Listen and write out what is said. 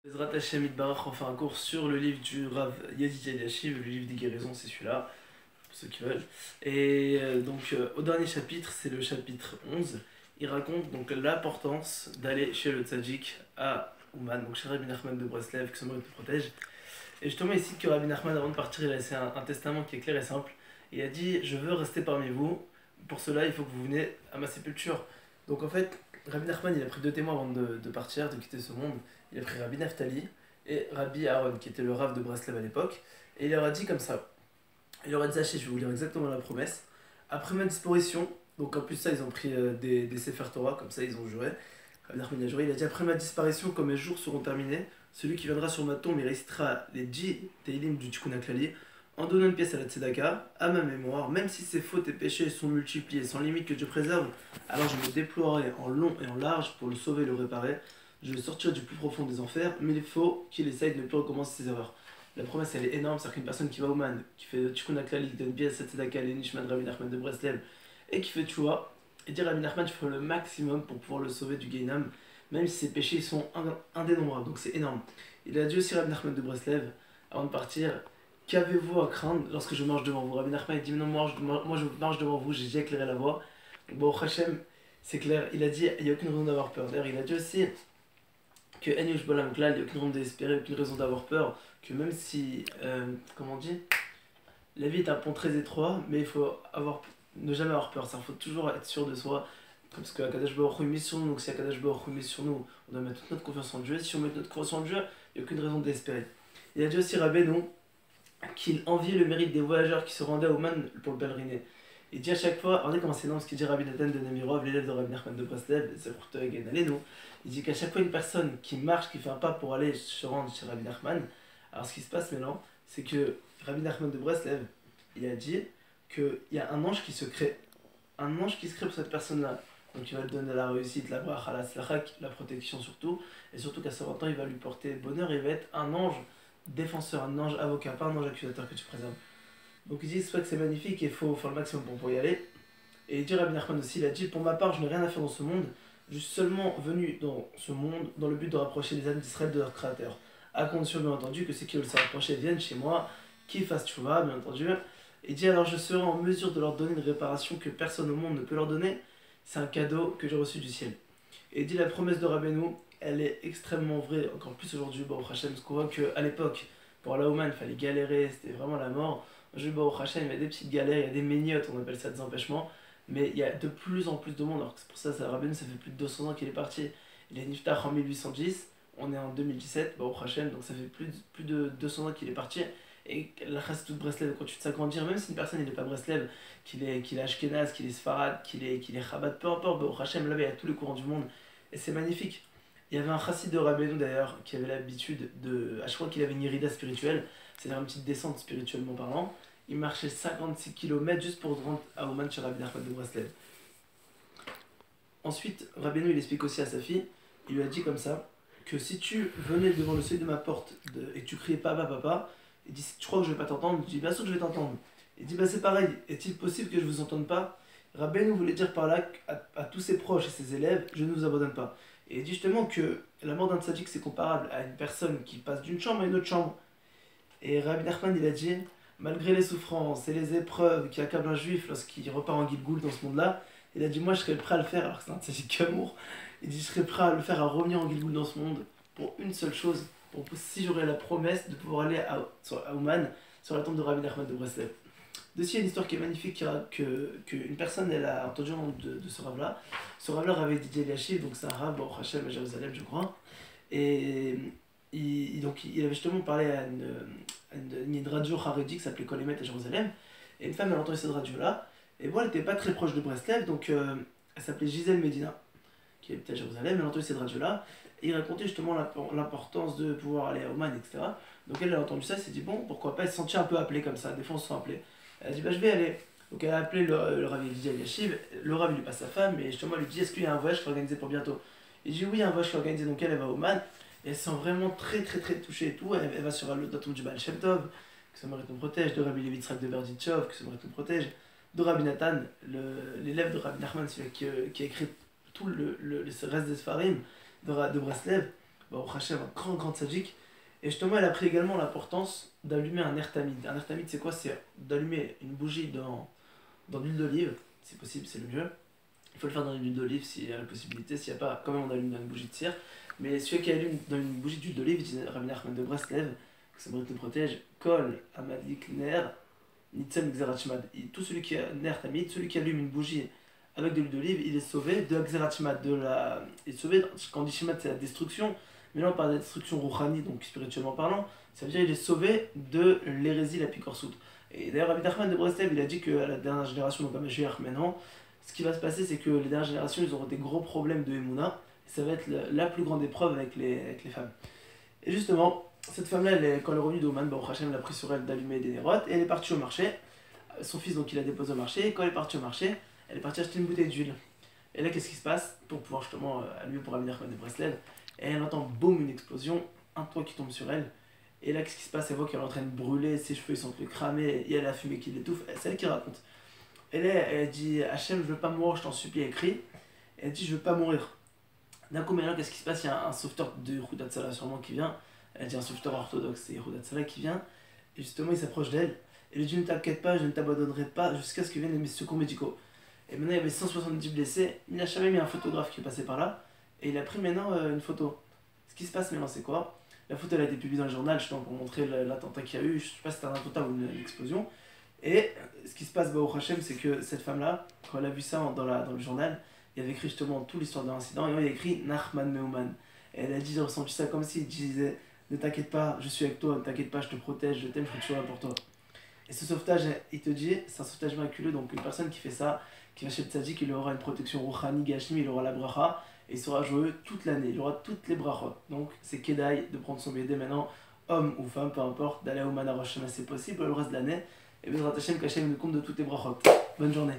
Ezrat Hashem Itbarach, on fait un cours sur le livre du Rav Yadid Eliashiv, le livre des guérisons, c'est celui-là, pour ceux qui veulent. Et au dernier chapitre, c'est le chapitre 11, il raconte donc l'importance d'aller chez le tzaddik à Ouman, donc chez Rabbi Nachman de Breslev, que son nom te protège. Et justement, ici, que Rabbi Nachman, avant de partir, il a laissé un testament qui est clair et simple. Il a dit: je veux rester parmi vous, pour cela, il faut que vous venez à ma sépulture. Donc en fait, Rabbi Nachman, il a pris deux témoins avant de partir, de quitter ce monde. Il a pris Rabbi Naftali et Rabbi Aaron, qui était le Rav de Breslev à l'époque. Et il leur a dit comme ça. Il leur a dit: sachez, je vais vous lire exactement la promesse. Après ma disparition, donc en plus ça, ils ont pris des Sefer Torah, comme ça ils ont juré. Rabbi Nachman a juré, il a dit: après ma disparition, quand mes jours seront terminés, celui qui viendra sur ma tombe, il récitera les 10 Teilim du Tikkun HaKlali, en donnant une pièce à la Tzedaka, à ma mémoire, même si ses fautes et péchés sont multipliés sans limite que Dieu préserve, alors je me déploierai en long et en large pour le sauver et le réparer. Je vais sortir du plus profond des enfers, mais il faut qu'il essaye de ne plus recommencer ses erreurs. La promesse, elle est énorme, c'est-à-dire qu'une personne qui va au Man, qui fait le Tikkun HaKlali, qui donne une pièce à la Tzedaka, les Nishmat Rabbi Nachman de Breslev, et qui fait Tchouva, et dire à Rabbi Nachman, tu feras le maximum pour pouvoir le sauver du Gainam, même si ses péchés sont indénombrables, donc c'est énorme. Il a dit aussi Rabbi Nachman de Breslev, avant de partir: qu'avez-vous à craindre lorsque je marche devant vous? Rabbi Nachman dit: non, moi je marche devant vous, j'ai déjà éclairé la voie. Donc, bon, Hachem, c'est clair, il a dit: il n'y a aucune raison d'avoir peur. D'ailleurs, il a dit aussi que Enyush Bolam Klal, il n'y a aucune raison d'espérer, aucune raison d'avoir peur, que même si, comment on dit, la vie est un pont très étroit, mais il faut ne jamais avoir peur, il faut toujours être sûr de soi, parce que Akadosh Baruch Hu mise sur nous, donc si Akadosh Baruch Hu mise sur nous, on doit mettre toute notre confiance en Dieu. Si on met notre confiance en Dieu, il n'y a aucune raison d'espérer. Il a dit aussi Rabbeinu qu'il enviait le mérite des voyageurs qui se rendaient à Ouman pour le pèleriner. Il dit à chaque fois, regardez comment c'est énorme ce qu'il dit Rabbi Nathan de Nemirov, l'élève de Rabbi Nachman de Breslev, c'est pour te gagner nous. Il dit qu'à chaque fois une personne qui marche, qui fait un pas pour aller se rendre chez Rabbi Nachman, alors ce qui se passe maintenant, c'est que Rabbi Nachman de Breslev, il a dit qu'il y a un ange qui se crée. Un ange qui se crée pour cette personne-là. Donc il va lui donner la réussite, la bracha, la slachak, la protection surtout, et surtout qu'à 40 ans, il va lui porter bonheur, il va être un ange défenseur, un ange avocat, pas un ange accusateur que tu préserves. Donc il dit c'est vrai que c'est magnifique et il faut faire le maximum pour y aller. Et il dit Rabbi Nachman aussi, il a dit: pour ma part, je n'ai rien à faire dans ce monde, je suis seulement venu dans ce monde dans le but de rapprocher les âmes d'Israël de leur créateur. À condition bien entendu que ceux qui veulent se rapprocher viennent chez moi, qu'ils fassent tchouva, bien entendu. Et il dit: alors je serai en mesure de leur donner une réparation que personne au monde ne peut leur donner, c'est un cadeau que j'ai reçu du ciel. Et il dit: la promesse de Rabbeinu, elle est extrêmement vraie, encore plus aujourd'hui, Baruch Hashem, parce qu'on voit qu'à l'époque, pour aller au Man, il fallait galérer, c'était vraiment la mort. Aujourd'hui, Baruch Hashem, il y a des petites galères, il y a des méniotes, on appelle ça des empêchements, mais il y a de plus en plus de monde, alors que c'est pour ça, Rabbeinu, ça fait plus de 200 ans qu'il est parti. Il est Niftar en 1810, on est en 2017, Baruch Hashem, donc ça fait plus de 200 ans qu'il est parti. Et la toute Breslev, quand tu te s'agrandir, même si une personne n'est pas Breslev, qu'il est Ashkenaz, qu'il est Sfarad, qu'il est Chabad, peu importe, Baruch Hashem, là-bas, il y a tous les courants du monde, et c'est magnifique. Il y avait un chassid de Rabbeinu d'ailleurs qui avait l'habitude de. À chaque fois qu'il avait une irida spirituelle, c'est-à-dire une petite descente spirituellement parlant, il marchait 56 km juste pour se rendre à Ouman chez Rabbi Nachman de Breslev. Ensuite, Rabbeinu il explique aussi à sa fille, il lui a dit comme ça, que si tu venais devant le seuil de ma porte et que tu criais papa, papa, il dit: tu crois que je vais pas t'entendre? Je dis: bien sûr que je vais t'entendre. Il dit: bah c'est pareil, est-il possible que je vous entende pas? Rabbeinu voulait dire par là à tous ses proches et ses élèves: je ne vous abandonne pas. Et il dit justement que la mort d'un tzaddik c'est comparable à une personne qui passe d'une chambre à une autre chambre. Et Rabbi Nachman il a dit: malgré les souffrances et les épreuves qui accablent un juif lorsqu'il repart en Gilgoul dans ce monde-là, il a dit: moi je serais prêt à le faire, alors que c'est un tzaddik amour. Il dit: je serais prêt à le faire, à revenir en Gilgoul dans ce monde pour une seule chose, pour si j'aurais la promesse de pouvoir aller à Ouman sur la tombe de Rabbi Nachman de Breslev. Dessus, il y a une histoire qui est magnifique, qu'une personne elle a entendu le nom de ce rave-là. Ce rave-là, Rav Yadid Eliashiv, donc c'est un rave, Baruch Hashem à Jérusalem, je crois. Et il avait justement parlé à une radio haredi qui s'appelait Kol Emet à Jérusalem. Et une femme, elle a entendu cette radio-là. Et bon, elle n'était pas très proche de Breslev, donc elle s'appelait Gisèle Medina, qui habitait à Jérusalem. Elle a entendu cette radio-là. Et il racontait justement l'importance de pouvoir aller à Ouman, etc. Donc elle a entendu ça, elle s'est dit: bon, pourquoi pas, elle se sentait un peu appelée comme ça, des fois on se sent appelé. Elle a dit: bah je vais aller. Donc elle a appelé le Rav Yadid Eliashiv, le Rav il lui passe sa femme, et justement elle lui dit: est-ce qu'il y a un voyage qui est organisé pour bientôt? Il dit: oui, il y a un voyage qui est organisé, donc elle va au Man, et elle se sent vraiment très très très touchée et tout, elle va sur la tombe du Baal Shem Tov, que ça mérite nous protège, de Rabbi Levi Yitzhak de Berditchov, que ça mérite nous protège, de Rabbi Nathan, l'élève de Rabbi Nachman, celui qui a écrit tout le reste des Sfarim de Breslev. bah, au Hachem, un grand tzaddik. Et justement, elle a pris également l'importance d'allumer un air tamid. Un air tamid, c'est quoi? C'est d'allumer une bougie dans l'huile d'olive, si possible, c'est le mieux. Il faut le faire dans l'huile d'olive s'il y a la possibilité. S'il n'y a pas, quand même, on allume dans une bougie de cire. Mais celui qui allume dans une bougie d'huile d'olive, dit Rabbi Nachman de Breslev, que ça te protège, Kol, Amadik, Ner, Nitzem, Xerachmad. Tout celui qui a Ner Tamid, celui qui allume une bougie avec de l'huile d'olive, il est sauvé de Xerachmad. Il est sauvé, quand on dit Shemad, c'est la destruction. Mais là, on parle de la destruction rouhani, donc spirituellement parlant. Ça veut dire qu'il est sauvé de l'hérésie, la picorsoute. Et d'ailleurs, Rabbi Nachman de Breslev, il a dit que la dernière génération, donc à Mashiach maintenant, ce qui va se passer, c'est que les dernières générations, ils auront des gros problèmes de Emouna. Et ça va être la plus grande épreuve avec les femmes. Et justement, cette femme-là, quand elle est revenue d'Oman, Baruch Hashem l'a pris sur elle d'allumer des nérotes. Et elle est partie au marché. Son fils, donc, il a déposé au marché. Et quand elle est partie au marché, elle est partie acheter une bouteille d'huile. Et là, qu'est-ce qui se passe? Pour pouvoir justement allumer pour Rabbi Nachman de Breslev. Et elle entend boum, une explosion, un toit qui tombe sur elle. Et là, qu'est-ce qui se passe? Elle voit qu'elle est en train de brûler, ses cheveux ils sont le cramer, il y a la fumée qui l'étouffe. C'est elle qui raconte. Et là, elle dit Hachem, je veux pas mourir, je t'en supplie, elle crie. Et elle dit je veux pas mourir. D'un coup, maintenant, qu'est-ce qui se passe? Il y a un sauveteur de Yehuda Tzala sûrement qui vient. Elle dit un sauveteur orthodoxe, c'est Yehuda Tzala qui vient. Et justement, il s'approche d'elle. Et lui dit ne t'inquiète pas, je ne t'abandonnerai pas jusqu'à ce que viennent les secours médicaux. Et maintenant, il y avait 170 blessés. Il n'a jamais mis un photographe qui est passé par là. Et il a pris maintenant une photo. Ce qui se passe maintenant, c'est quoi? La photo elle a été publiée dans le journal justement pour montrer l'attentat qu'il y a eu. Je sais pas si c'était un attentat ou une explosion. Et ce qui se passe au Hachem, c'est que cette femme-là, quand elle a vu ça dans le journal, il y avait écrit justement toute l'histoire de l'incident. Et il y a écrit Nachman Meuman. Et elle a dit j'ai ressenti ça comme s'il disait ne t'inquiète pas, je suis avec toi, ne t'inquiète pas, je te protège, je t'aime, je serai toujours là pour toi. Et ce sauvetage, il te dit, c'est un sauvetage miraculeux. Donc une personne qui fait ça, qui va chez le tzaddik, il aura une protection rouhani, gashmi, il aura la bracha. Et il sera joyeux toute l'année, il aura toutes les brachot. Donc c'est Kedaï de prendre son BD maintenant, homme ou femme, peu importe, d'aller au Mana Rosh Hashanah, c'est possible le reste de l'année. Et Bezrat Hashem, qu'Hachem nous compte de toutes les brachot. Bonne journée.